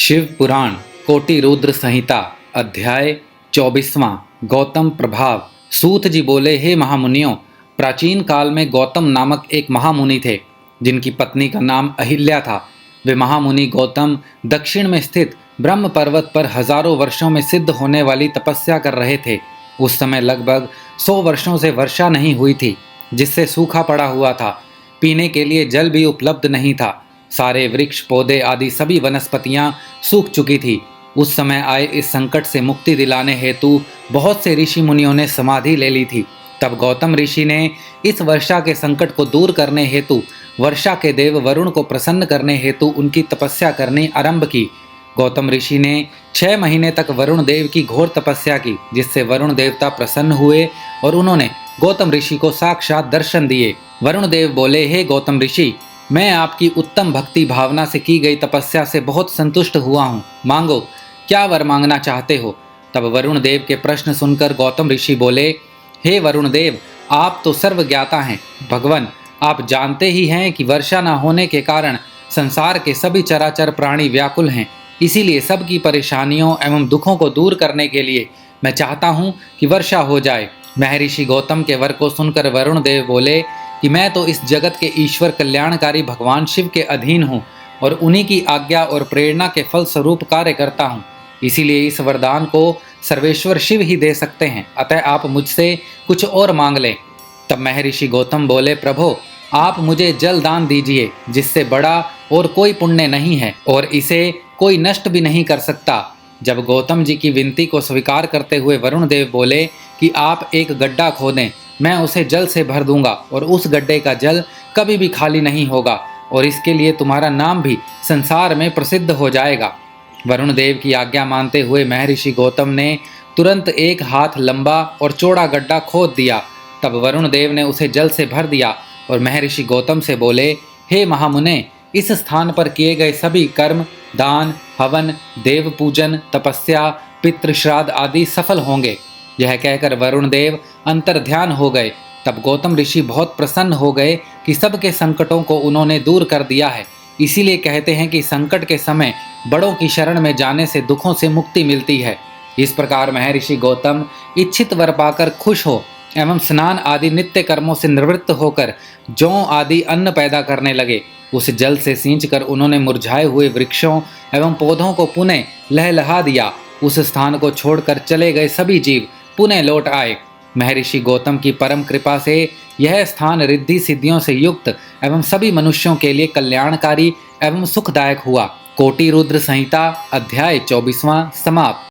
शिव पुराण कोटि रुद्र संहिता अध्याय 24वां गौतम प्रभाव। सूत जी बोले, हे महामुनियों, प्राचीन काल में गौतम नामक एक महामुनि थे जिनकी पत्नी का नाम अहिल्या था। वे महामुनि गौतम दक्षिण में स्थित ब्रह्म पर्वत पर हजारों वर्षों में सिद्ध होने वाली तपस्या कर रहे थे। उस समय लगभग 100 वर्षों से वर्षा नहीं हुई थी, जिससे सूखा पड़ा हुआ था। पीने के लिए जल भी उपलब्ध नहीं था। सारे वृक्ष पौधे आदि सभी वनस्पतियां सूख चुकी थी। उस समय आए इस संकट से मुक्ति दिलाने हेतु बहुत से ऋषि मुनियों ने समाधि ले ली थी। तब गौतम ऋषि ने इस वर्षा के संकट को दूर करने हेतु वर्षा के देव वरुण को प्रसन्न करने हेतु उनकी तपस्या करनी आरंभ की। गौतम ऋषि ने 6 महीने तक वरुण देव की घोर तपस्या की, जिससे वरुण देवता प्रसन्न हुए और उन्होंने गौतम ऋषि को साक्षात दर्शन दिए। वरुण देव बोले, हे गौतम ऋषि, मैं आपकी उत्तम भक्ति भावना से की गई तपस्या से बहुत संतुष्ट हुआ हूँ। मांगो, क्या वर मांगना चाहते हो? तब वरुण देव के प्रश्न सुनकर गौतम ऋषि बोले, हे वरुण देव, आप तो सर्वज्ञाता हैं। भगवान, आप जानते ही हैं कि वर्षा न होने के कारण संसार के सभी चराचर प्राणी व्याकुल हैं। इसीलिए सबकी परेशानियों एवं दुखों को दूर करने के लिए मैं चाहता हूँ कि वर्षा हो जाए। महर्षि गौतम के वर को सुनकर वरुण देव बोले कि मैं तो इस जगत के ईश्वर कल्याणकारी भगवान शिव के अधीन हूँ और उन्हीं की आज्ञा और प्रेरणा के फल स्वरूप कार्य करता हूँ। इसीलिए इस वरदान को सर्वेश्वर शिव ही दे सकते हैं, अतः आप मुझसे कुछ और मांग लें। तब महर्षि गौतम बोले, प्रभो, आप मुझे जल दान दीजिए, जिससे बड़ा और कोई पुण्य नहीं है और इसे कोई नष्ट भी नहीं कर सकता। जब गौतम जी की विनती को स्वीकार करते हुए वरुण देव बोले कि आप एक गड्ढा खोदें, मैं उसे जल से भर दूंगा और उस गड्ढे का जल कभी भी खाली नहीं होगा और इसके लिए तुम्हारा नाम भी संसार में प्रसिद्ध हो जाएगा। वरुण देव की आज्ञा मानते हुए महर्षि गौतम ने तुरंत 1 हाथ लंबा और चौड़ा गड्ढा खोद दिया। तब वरुण देव ने उसे जल से भर दिया और महर्षि गौतम से बोले, हे महामुने, इस स्थान पर किए गए सभी कर्म, दान, हवन, देव पूजन, तपस्या, पितृ श्राद्ध आदि सफल होंगे। यह कहकर वरुण देव अंतर्ध्यान हो गए। तब गौतम ऋषि बहुत प्रसन्न हो गए कि सबके संकटों को उन्होंने दूर कर दिया है। इसीलिए कहते हैं कि संकट के समय बड़ों की शरण में जाने से दुखों से मुक्ति मिलती है। इस प्रकार महर्षि गौतम इच्छित वर पाकर खुश हो एवं स्नान आदि नित्य कर्मों से निवृत्त होकर जौ आदि अन्न पैदा करने लगे। उस जल से सींचकर उन्होंने मुरझाए हुए वृक्षों एवं पौधों को पुनः लहलहा दिया। उस स्थान को छोड़कर चले गए सभी जीव पुनः लौट आए। महर्षि गौतम की परम कृपा से यह स्थान रिद्धि सिद्धियों से युक्त एवं सभी मनुष्यों के लिए कल्याणकारी एवं सुखदायक हुआ। कोटि रुद्र संहिता अध्याय 24वां समाप्त।